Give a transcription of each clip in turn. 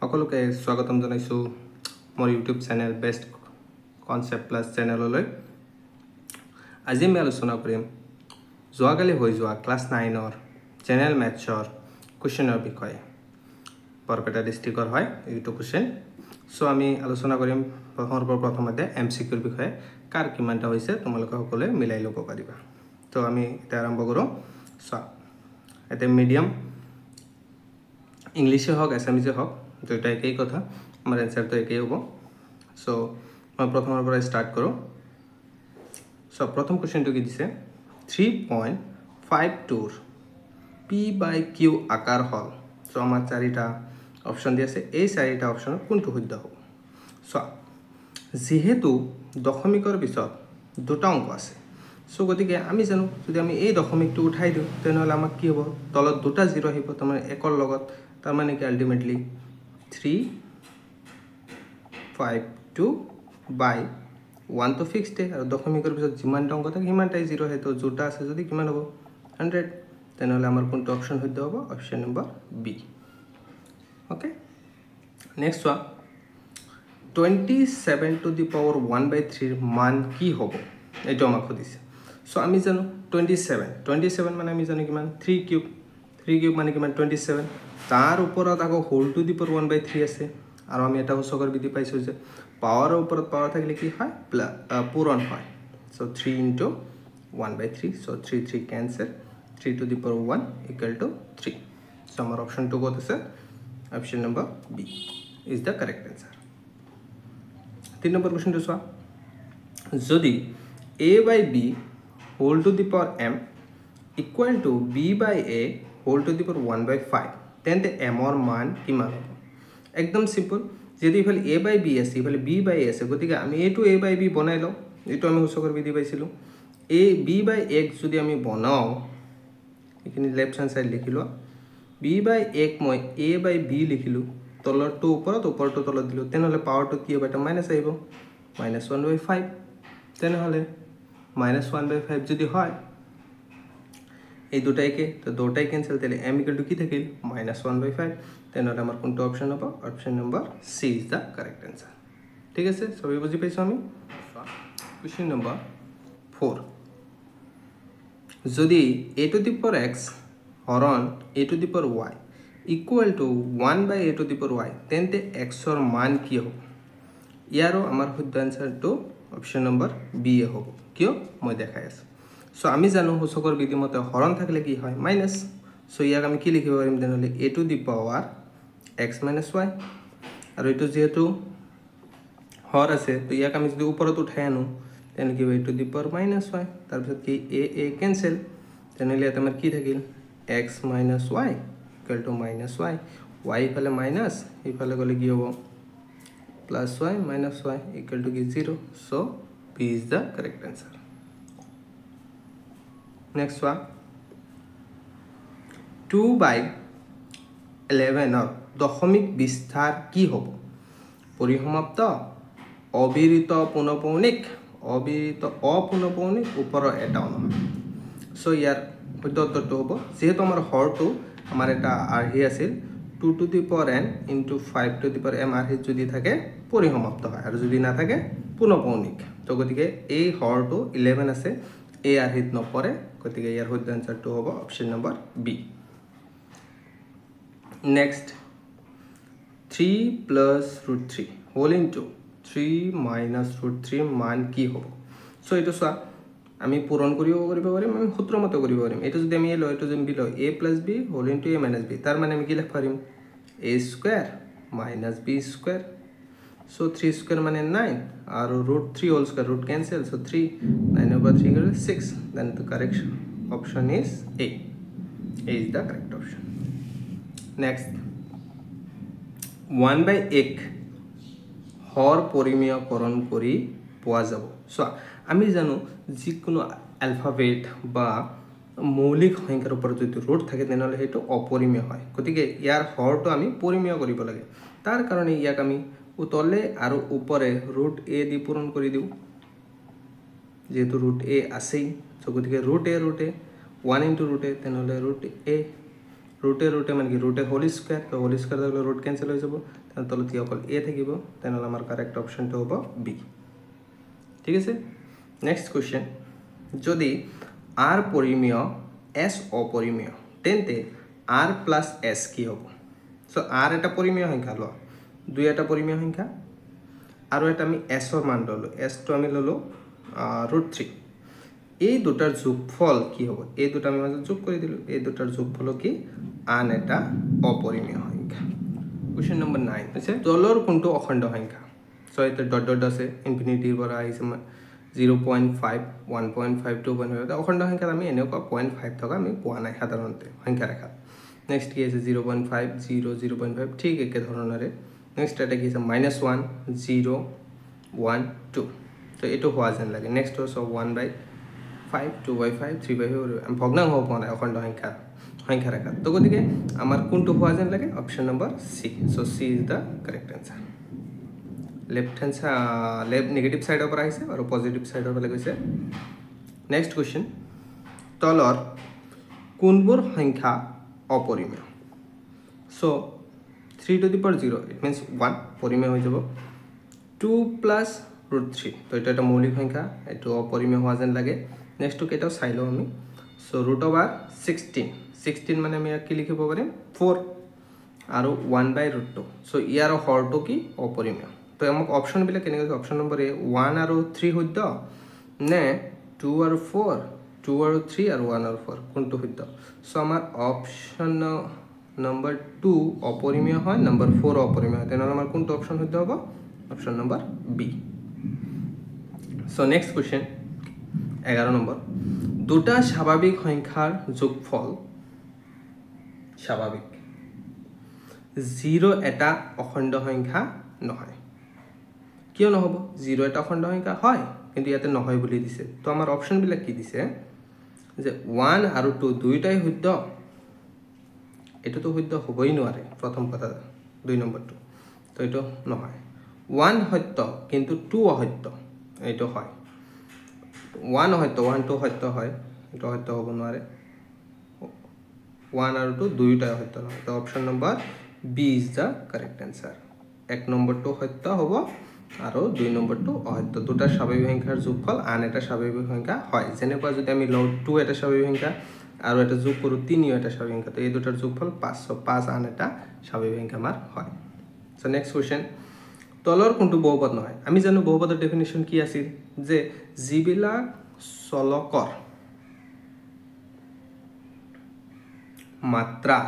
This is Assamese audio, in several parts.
সকলোকে স্বাগতম জনাইছো মোৰ YouTube channel best concept plus চেনেললৈ আজি আমি আলোচনা কৰিম যোৱাকালি হৈ যোৱা ক্লাস 9 ৰ জেনাৰেল ম্যাথছৰ কোৱেশ্চনৰ বিষয়ে বৰপেটা ডিস্ট্ৰিক্টৰ হয় এইটো কোৱেশ্চন সো আমি আলোচনা কৰিম প্ৰথমতে এমসিকিউৰ বিষয়ে কাৰ কিমানটা হৈছে তোমালোকে সকলোৱে মিলাই ল'ব পাৰিবা তো আমি এটা আৰম্ভ কৰো সো এটা মিডিয়াম ইংলিশে হোক এছামিজে হোক দুইটা একই কথা আমাৰ এনসাৰ তো একই হ'ব সো মই প্ৰথমৰ পৰা স্টাৰ্ট কৰো সো প্ৰথম কোৱেশ্চনটো কি দিছে 3.52 p by q আকাৰ হল সো আমাৰ চাৰিটা অপচন দি আছে এই চাৰিটা অপচনৰ কোনটো শুদ্ধ হ'ব সো যেহেতু দশমিকৰ পিছত দুটা অংক আছে সো গতিকে আমি জানো যদি আমি এই দশমিকটো উঠাই দিও তেনেহলে আমাক কি হ'ব তলত দুটা 0 আহিব তাৰমানে একৰ লগত তাৰমানে কি আলটিমেটলি 3.52 by 1 to fixed আৰু দশমিকৰ পিছত যিমানটা অংক থাকে সিমানটাই 0 হয় তো দুটা আছে যদি কিমান হ'ব 100 তেনেহলে আমাৰ কোনটো অপচন শুদ্ধ হ'ব option number B okay next one 27 to the power 1 by 3 ৰ মান কি হ'ব এইটো আমাক খুদিছে সো আমি জানো 27 মানে আমি জানো কিমান 3 কিউব মানে কিমান 27 তার ওপৰত আকৌ whole to the power 1 by 3 আছে আৰু আমি এটা সূচকৰ বিধি পাইছো যে পাওয়াৰৰ ওপৰত পাওয়াৰ থাকিলে কি হয় পূৰণ হয় so 3 into 1 by 3 so 3 cancel 3 to the power 1 equal to 3 so our option 2 কত আছে option number B is the correct answer 3 number question চোৱা যদি a by b whole to the power m equal to b by a whole to the power 1 by 5 তেন্তে m ৰ মান কিমান হ'ব একদম সিম্পল যদি ইফালে a by b আছে ইফালে b by a আছে গতিকে আমি এটো a by b বনাই লও এটো আমি সূচকৰ বিধি পাইছিলো a b by x যদি আমি বনাও এখিনি লেফট হ্যান্ড সাইড লিখিলো b by x মই a by b লিখিলো তলৰটো ওপৰত ওপৰটো তলত দিলো তেনেহলে পাৱাৰটো কি হ'ব এটা মাইনাস আহিব -1 by 5 তেনেহলে -1 by 5 যদি হয় এই দুটাইকে তো দুটাই ক্যান্সেল তাহলে m ইকুয়াল টু কি থাকিল -1 by 5 তেনেহলে আমাৰ কোনটো অপচন হ'ব option number C is the correct answer ঠিক আছে সবাই বুজি পাইছো আমি কোশ্চেন নম্বৰ 4 যদি a to the power x হৰণ a to the power y equal to 1 by a to the power y তেন্তে x ৰ মান কি হ'ব ইয়াৰো আমাৰ শুদ্ধ আনসাৰটো অপচন নম্বৰ বি হ'ব কিয় মই দেখাই আছো সো আমি জানো সূচকৰ বিধি মতে হৰণ থাকিলে কি হয় মাইনাস সো ইয়াক আমি কি লিখিব পাৰিম তেনেহলে a to the power x minus y আৰু এটো যেহেতু হৰ আছে তো ইয়াক আমি যদি ওপৰত উঠাই আনো তেনে কি হয় a to the power minus y তাৰ পিছত কি a ক্যান্সেল তেনেহলে এটা আমাৰ কি থাকিল x minus y equal to minus y y ইফালে মাইনাস ইফালে গলে কি হ'ব plus y minus y equal to 0 so b is the correct answer next one 2 by 11 ৰ দশমিক বিস্তাৰ কি হ'ব পৰিসমাপ্ত অবিৰিত পুনঃপৌনিক অপুনঃপৌনিক ওপৰৰ এটা অনুমান সো ইয়াৰ উত্তৰটো হ'ব যেহেতু আমাৰ হৰটো আমাৰ এটা আৰহি আছিল 2 to the power n into 5 to the power m আৰহি যদি থাকে পৰিসমাপ্ত হয় আৰু যদি না থাকে পুনঃপৌনিক তো গতিকে এই হৰটো 11 আছে এই আৰহিত নপৰে গতিকে ইয়াৰ শুদ্ধ আনসাৰটো হ'ব option number B next 3 plus √3 whole into 3 minus √3 মান কি হ'ব সো এটো চোৱা আমি পূৰণ কৰিব পাৰিম আমি সূত্ৰ মতে কৰিব পাৰিম এটো যদি আমি লয় এটো যদি বিলো a plus b whole into a minus b তাৰ মানে আমি কি লিখিব পাৰিম a square minus b square so 3 square মানে 9 আৰু √3 whole square root cancel so 3 9 over 3 equals 6 then the correct option is a is the correct option next 1 by 1 Har পৰিমেয়কৰণ কৰি পোৱা যাব সো আমি জানো যিকোনো অ্যালফাবেট বা মৌলিক সংখ্যাৰ ওপৰত যদি ৰুট থাকে তেনেহলে হেতু অপৰিমেয় হয় গতিকে ইয়াৰ হৰটো আমি পৰিমেয় কৰিব লাগে তাৰ কাৰণে ইয়াক আমি উতলে আৰু উপৰে ৰুট a দি পূৰণ কৰি দিও যেহেতু ৰুট a আছে সো গতিকে root a 1 into root a তেনেহলে ৰুট a ৰুটে মানে কি ৰুটে হোল স্কুৱাৰ তো হোল স্কুৱাৰ থাকিলে ৰুট কেঞ্চেল হৈ যাব তেনে তলত কি অকল এ থাকিব তেনেহ'লে আমাৰ কাৰেক্ট অপশ্যনটো হ'ব বি ঠিক আছে নেক্সট কুৱেশ্যন যদি আৰ পৰিমেয় এছ অপৰিমেয় তেন্তে আৰ প্লাছ এছ কি হ'ব সো আৰ এটা পৰিমেয় সংখ্যা লোৱা দুই এটা পৰিমেয় সংখ্যা আৰু এটা আমি এছৰ মান ল'লোঁ এছটো আমি ল'লোঁ √3 এই দুটাৰ যোগফল কি হ'ব এই দুটা আমি মাজত যোগ কৰি দিলোঁ এই দুটাৰ যোগফল কি আন এটা অপৰিমেয় সংখ্যা কুৱেশ্যন নম্বৰ 9 আছে তলৰ কোনটো অখণ্ড সংখ্যা সো এটা ডট আছে ইনফিনিটিৰ পৰা আহিছে 0.5 1.5 2.5 অখণ্ড সংখ্যাত আমি এনেকুৱা 0.5 থকা আমি পোৱা নাই সাধাৰণতে সংখ্যা ৰেখা নেক্সট কি আছে 0.5 0 0.5 ঠিক একে ধৰণৰে নেক্সট এটা কি আছে -1 0 1 2 তো এটো হোৱা যেন লাগে নেক্সট হৈছে 1/5 2/5 3/5 ভগ্নাংশ হ'ব নাই অখণ্ড সংখ্যা ৰেখা তো গতিকে আমাৰ কোনটো হোৱা যেন লাগে option number C so C is the correct answer left hand left negative সাইডৰ পৰা আহিছে আৰু পজিটিভ সাইডৰ পৰা গৈছে নেক্সট কোৱেশ্চন তলৰ কোনবোৰ সংখ্যা অপৰিমেয় so 3 to the power 0 it means 1 পৰিমেয় হৈ যাব 2 plus √3 তো এটা মৌলিক সংখ্যা এটো অপৰিমেয় হোৱা যেন লাগে নেক্সট টু কেটাও চাই লও আমি সো √16 মানে আমি কি লিখিব পাৰিম 4 আৰু 1/√2 সো ইয়াৰ হৰটো কি অপৰিমেয় তো আমাক অপশন বিলা কেনেকৈ অপশন নম্বৰ এ 1 আৰু 3 শুদ্ধ নে 2 আৰু 4 2 আৰু 3 আৰু 1 আৰু 4 কোনটো শুদ্ধ সো আমাৰ অপশন নম্বৰ 2 অপৰিমেয় হয় নম্বৰ 4 অপৰিমেয় হয় তেনলে আমাৰ কোনটো অপশন হইতে হবে option number B so next question 11 number দুটা স্বাভাবিক সংখ্যাৰ যোগফল স্বাভাবিক 0 এটা অখণ্ড সংখ্যা নহয় কিয় নহব 0 এটা অখণ্ড সংখ্যা হয় কিন্তু ইয়াতে নহয় বুলি দিছে তো আমাৰ অপশন বিলাক কি দিছে যে 1 আৰু 2 দুইটাই শুদ্ধ এটা তো শুদ্ধ হবই নোৱাৰে প্ৰথম কথা 2 নম্বৰটো তো এটা নহয় 1 সত্য কিন্তু 2 অসত্য এইটো হয় 1 সত্য 1 2 সত্য হয় এটা সত্য হ'ব নোৱাৰে 1 আৰু 2 দুইটাই সত্য নহয় তো option number B is the correct answer এক নম্বৰটো সত্য হ'ব আৰু 2 নম্বৰটো অসত্য দুটা স্বাভাৱিক সংখ্যাৰ যোগফল আন এটা স্বাভাৱিক সংখ্যা হয় যেনেকুৱা যদি আমি লও 2 এটা স্বাভাৱিক সংখ্যা আৰু এটা যোগ কৰো 3 এটা স্বাভাৱিক সংখ্যা তো এই দুটাৰ যোগফল 5 আন এটা স্বাভাৱিক সংখ্যা আমাৰ হয় সো নেক্সট কোশ্চেন তলৰ কোনটো বহুপদ নহয় আমি জানো বহুপদৰ ডেফিনিশন কি আছিল যে যিবিলাক চলকৰ মাত্ৰা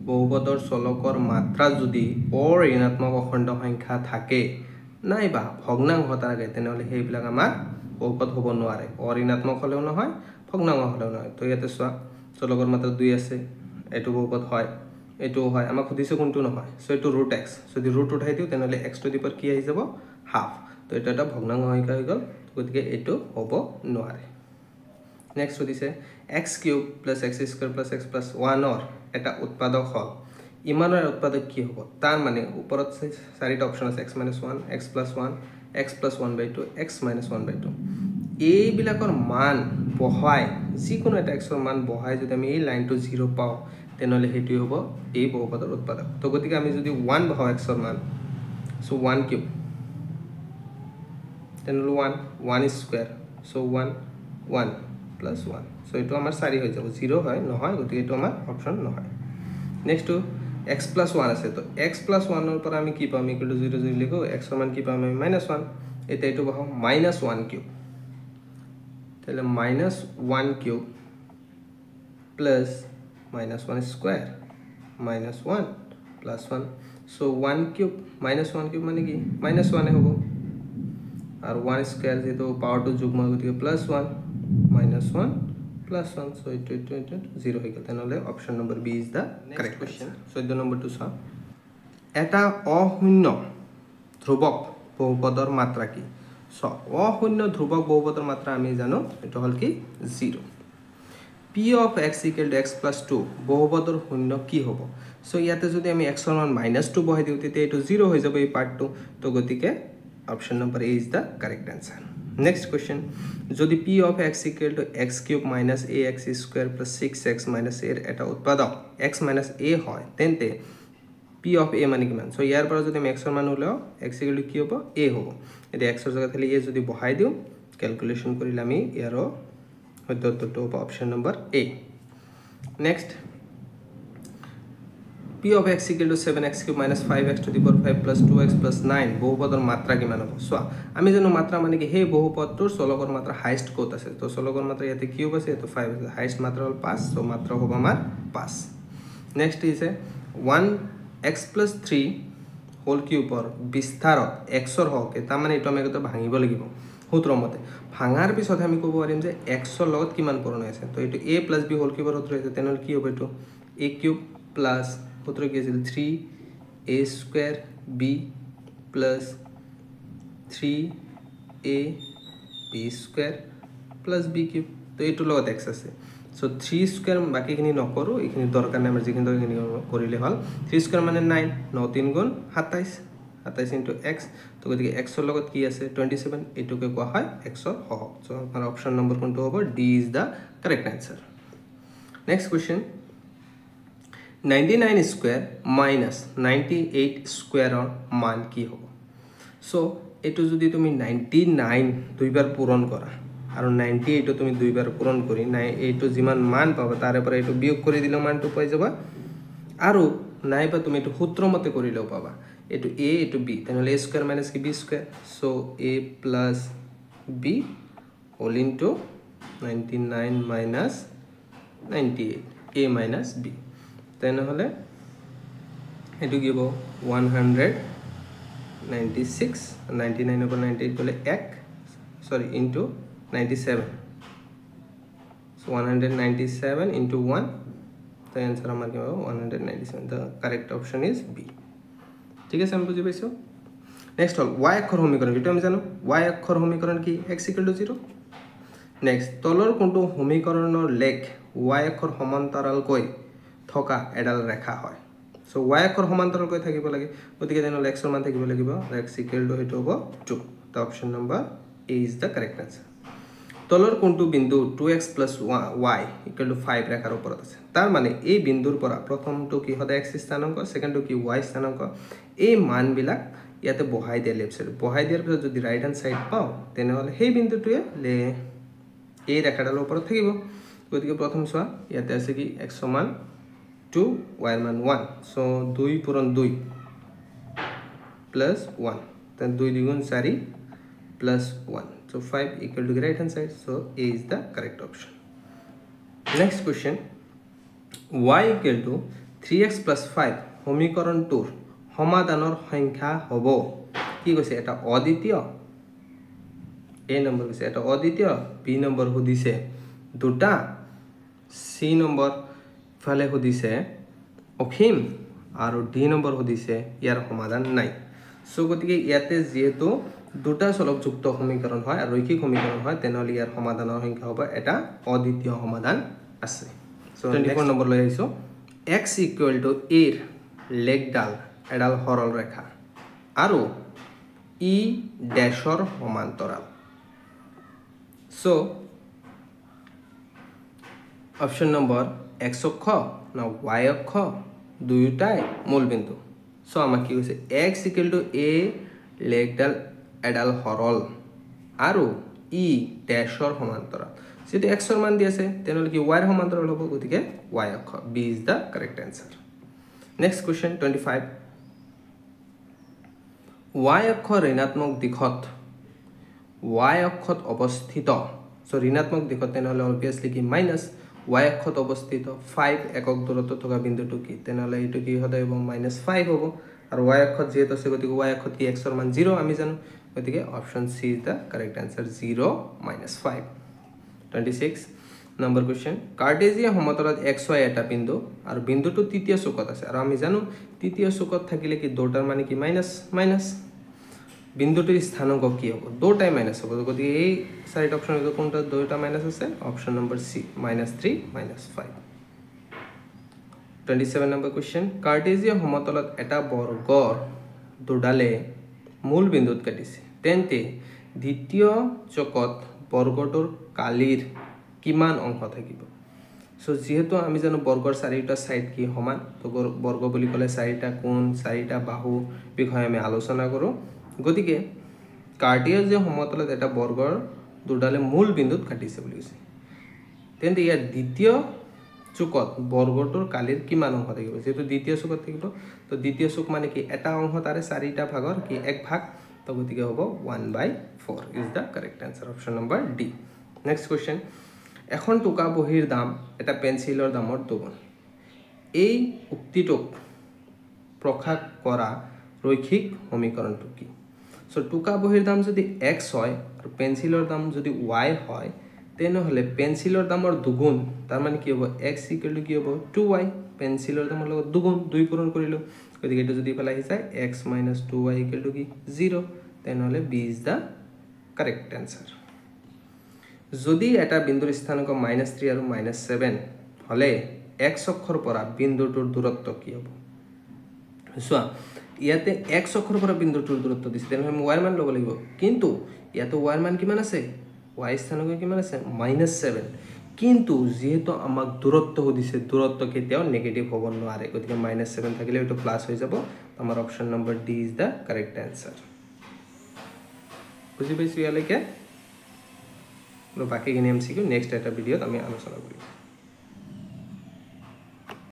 বহুপদৰ চলকৰ মাত্ৰা যদি অঋণাত্মক অখণ্ড সংখ্যা থাকে নাইবা ভগ্নাংশ থাকে তেনেহলে সেইবিলাক আমাৰ বহুপদ হ'ব নোৱাৰে অঋণাত্মক হলেও নহয় ভগ্নাংশ হলেও নহয় তো ইয়াতে চোৱা চলকৰ মাত্ৰা 2 আছে এটো বহুপদ হয় এটো হয় আমাক খুদিছে কোনটো নহয় সো এটো √x যদি ৰুট উঠাই দিও তেনেহলে x টু দি পাৱাৰ কি আহি যাব হাফ তো এটা ভগ্নাংশ সংখ্যা হৈ গল গতিকে এটো হ'ব নোৱাৰে নেক্সট খুদিছে x³ + x² + x + 1 অৰ এটা উৎপাদক হল ইমানৰ উৎপাদক কি হ'ব তাৰ মানে ওপৰত চাৰিটা অপচন আছে x - 1 x + 1 x + 1/2 x - 1/2 এই বিলাকৰ মান বহাই যিকোনো এটা x ৰ মান বহাই যদি আমি এই লাইনটো 0 পাও তেনেহলে হেতু হ'ব এই বহুপদৰ উৎপাদক তো গতিকে আমি যদি 1 বহাও x ৰ মান সো 1³ তেনেহলে 1 স্কয়াৰ সো 1 1 + 1 সো এটো আমাৰ 4 হৈ যাব 0 হয় নহয় গতিকে এটো আমাৰ অপচন নহয় নেক্সট টু x + 1 আছে তো x + 1 ৰ পৰা আমি কি পাম ইকুৱেল টু 0 0 লিখো x ৰ মান কি পাম আমি -1 এটা এটো বহাও -1³ তাহলে -1³ plus -1 square -1 plus 1 so 1³ -1³ মানে কি -1 এ হ'ব আর 1 স্কয়ার যেটো পাওয়ার টু যুগ্ম গতিকে +1 -1 +1 so it 0 হৈ গল তেনলে option number B is the correct question 14 নম্বৰটো চা এটা অশূন্য ধ্ৰুবক বহুপদৰ মাত্ৰা কি সো অশূন্য ধ্ৰুবক বহুপদৰ মাত্ৰা আমি জানো এটা হল কি 0 p of x = x + 2 বহুপদৰ শূন্য কি হ'ব সো ইয়াতে যদি আমি x ৰ মান -2 বহাই দিও তেতিয়া এটো 0 হৈ যাব এই পাৰ্টটো তো গতিকে option number A is the correct answer next question যদি p of x equal to x cube minus ax square plus 6x minus a এর এটা উৎপাদক x minus a হয় তেন্তে p of a মানে কিমান সো ইয়াৰ পৰা যদি আমি x এর মান উলাও x equal to কি হ'ব a হ'ব এতে x এর জায়গা থাকি a যদি বহাই দিও ক্যালকুলেশন কৰিলে আমি ইয়াৰো উত্তৰটো হ'ব option number a next p of x equal to 7x cube minus 5x to the power 5 plus 2x plus 9 বহুপদৰ মাত্ৰা কিমান হ'ব সো আমি জানো মাত্ৰা মানে কি হে বহুপদটোৰ চলকৰ মাত্ৰা হাইয়েস্ট কোত আছে তো চলকৰ মাত্ৰা ইয়াতে কিউব আছে তো 5 আছে হাইয়েস্ট মাত্ৰা হল 5 সো মাত্ৰা হ'ব আমাৰ 5 next is 1x plus 3 whole কিউবৰ বিস্তাৰত x ৰ হকে তা মানে এটো আমি কত ভাঙিব লাগিব সূত্ৰ মতে ভাঙাৰ পিছত আমি ক'ব পাৰিম যে x ৰ লগত কিমান পূৰণ হৈছে তো এটো a plus b হোল কিউবৰ সূত্ৰ আছে তেনল কি হ'ব এটো a কিউব প্লাস সূত্ৰ কি আছিল 3a square b plus 3a b square plus b cube তো এটো লগত x আছে সো 3 স্কয়ার বাকিখিনি নকৰো এইখিনি দৰকাৰ নাই আমাৰ যিখিনি দৰকাৰ কৰিলে হল 3 স্কয়ার মানে 9 9 3 গুণ 27 27 into x তো গতিকে x ৰ লগত কি আছে 27 এটোকে কোৱা হয় x ৰ হক সো আমাৰ অপশন নম্বৰ কোনটো হ'ব d is the correct answer next question 99 square minus 98 square or মান কি হ'ব সো এটো যদি তুমি 99 দুইবার পূরণ করা আর 98 তুমি দুইবার পূরণ করি নাই এইটো যিমান মান পাবা তারে পরে এটো বিয়োগ কৰি দিলে মানটো পাই যাবা আৰ নাইবা তুমি এটো সূত্ৰ মতে কৰিলেও পাবা এটো a এটো b তাহলে a স্কয়ার মাইনাস কি b square so a plus b whole into 99 minus 98 a minus b তাহলে এটো কি হ'ব 196 99 over 98 বলে 1 sorry into 97 so 197 into 1 the answer আমার কি হবে 197 the correct option is b ঠিক আছে আমি বুঝি পাইছো নেক্সট হল y অক্ষর সমীকরণ এটা আমি জানো y অক্ষর সমীকরণ কি x = 0 নেক্সট তলৰ কোনটো সমীকৰণৰ লেখ y অক্ষৰ সমান্তৰাল কৈ থকা এডাল ৰেখা হয় সো y অক্ষৰ সমান্তৰাল কৈ থাকিব লাগে গতিকে জানো x ৰ মান থাকিব লাগিব x = এটো হ'ব 2 the option number a is the correct answer তলৰ কোনটো বিন্দু 2x + y = 5 ৰেখাৰ ওপৰত আছে তাৰ মানে এই বিন্দুৰ পৰা প্ৰথমটো কি হয় x স্থানাংক সেকেন্ডটো কি y স্থানাংক এই মান বিলাক ইয়াতে বহাই দিয়ে লেফট সাইড বহাই দিয়াৰ পিছত যদি ৰাইট হ্যান্ড সাইড পাও তেনেহলে সেই বিন্দুটোৱে এই ৰেখাডালৰ ওপৰত থাকিব গতিকে প্ৰথম চোৱা ইয়াতে আছে কি x সমান 2 y মান 1 so 2 পূৰণ 2 plus 1 then 2 দ্বিগুণ 4 plus 1 so 5 equal to the right hand side so a is the correct option next question y equal to 3x plus 5 সমীকৰণটোৰ সমাধানৰ সংখ্যা হ'ব কি কৈছে এটা অদ্বিতীয় a নম্বৰ কৈছে এটা অদ্বিতীয় b নম্বৰ সুধিছে দুটা c নম্বৰ ফালে সুধিছে অসীম আৰু d নম্বৰ সুধিছে ইয়াৰ সমাধান নাই সো গতিকে ইয়াতে যেহেতু দুটা চলকযুক্ত সমীকৰণ হয় আৰু ৰৈখিক সমীকৰণ হয় তেনেহলে ইয়াৰ সমাধানৰ সংখ্যা হ'ব এটা অদ্বিতীয় সমাধান আছে সো 24 নম্বৰ লৈ আহিছো x = a ৰ লেগডাল এডাল সৰল ৰেখা আৰু e ড্যাশৰ সমান্তৰাল সো অপশন নম্বৰ x অক্ষ না y অক্ষ দুইটাই মূলবিন্দু সো আমাক কি কৈছে x = a লেগডাল এডাল সৰল আৰু e ড্যাশৰ সমান্তৰাল যদি x ৰ মান দি আছে তেনেহলে কি y ৰ সমান্তৰাল হ'ব গতিকে y অক্ষ b is the correct answer next question 25 y অক্ষ ঋণাত্মক দিশত y অক্ষত অৱস্থিত সো ঋণাত্মক দিশত তেনেহলে obviously কি মাইনাস y অক্ষত অৱস্থিত 5 একক দূৰত্ব থকা বিন্দুটো কি তেনেহলে এটো কি হবে এবং -5 হ'ব আৰু y অক্ষত যেহেতু আছে গতিকে y অক্ষত কি x ৰ মান 0 আমি জানো গতিকে option c is the correct answer 0 -5 26 number question কাৰ্টেজিয়া সমতলত xy এটা বিন্দু আৰু বিন্দুটো তৃতীয় চুকত আছে আৰু আমি জানো তৃতীয় চুকত থাকিলে কি দুটাৰ মানে কি মাইনাস বিন্দুটোৰ স্থানাংক কি হ'ব দুটাই মাইনাস হ'ব গতিকে এই সাইড অপশন এটো কোনটা দুটা মাইনাস আছে option number c -3 -5 27 number question কাৰ্টেজিয়া সমতলত এটা বৰ্গৰ দুডালে মূল বিন্দুত কাটিছে তেন্তে দ্বিতীয় চকত বৰ্গটোৰ কালিৰ কিমান অংশ থাকিব সো যেহেতু আমি জানো বৰ্গৰ চাৰিটা সাইড কি সমান তো বৰ্গ বুলি ক'লে চাৰিটা কোণ চাৰিটা বাহু বিষয়ে আমি আলোচনা কৰো গতিকে কাৰ্টিয়াজীয় সমতলত এটা বৰ্গৰ দুডালে মূল বিন্দুত কাটিছে বুলি কৈছে তেন্তে ইয়াৰ দ্বিতীয় চুকত বৰ্গটোৰ কালিৰ কিমান অংশ থাকিব যেটো দ্বিতীয় চুকত থাকিব তো দ্বিতীয় চুক মানে কি এটা অংশ তাৰে চাৰিটা ভাগৰ কি এক ভাগ তো গতিকে হ'ব 1/4 is the correct answer option number D next question এখন টুকা বহিৰ দাম এটা পেন্সিলৰ দামৰ দুগুণ এই উক্তিটোক প্ৰকাশ কৰা ৰৈখিক সমীকৰণটো কি সো টুকা বহিৰ দাম যদি x হয় আৰু পেন্সিলৰ দাম যদি y হয় তেনেহলে পেন্সিলৰ দামৰ দুগুণ তাৰ মানে কি হ'ব x = কি হ'ব 2y পেন্সিলৰ দামৰ লগত দুগুণ 2 পূৰণ কৰিলো গতিকে এটা যদি পেলাই যায় x - 2y = কি 0 তেনেহলে b is the correct answer যদি এটা বিন্দুৰ স্থানাংক -3 আৰু -7 হলে x অক্ষৰ পৰা বিন্দুটোৰ দূৰত্ব কি হ'ব সোৱা ইয়াতে x অক্ষৰ পৰা বিন্দুটোৰ দূৰত্ব দিছে তেনেহলে y মান ল'ব লাগিব কিন্তু ইয়াতে y মান কিমান আছে y স্থানাংক কিমান আছে -7 কিন্তু যেহেতু আমাক দূৰত্ব দিছে দূৰত্ব কেতিয়াও নেগেটিভ হ'ব নোৱাৰে গতিকে -7 থাকিলে এটো প্লাস হৈ যাব আমাৰ option number D is the correct answer বুজি পাইছো ইয়ালৈকে বাকিখিনি এমসিকিউ নেক্সট এটা ভিডিওত আমি আলোচনা কৰিম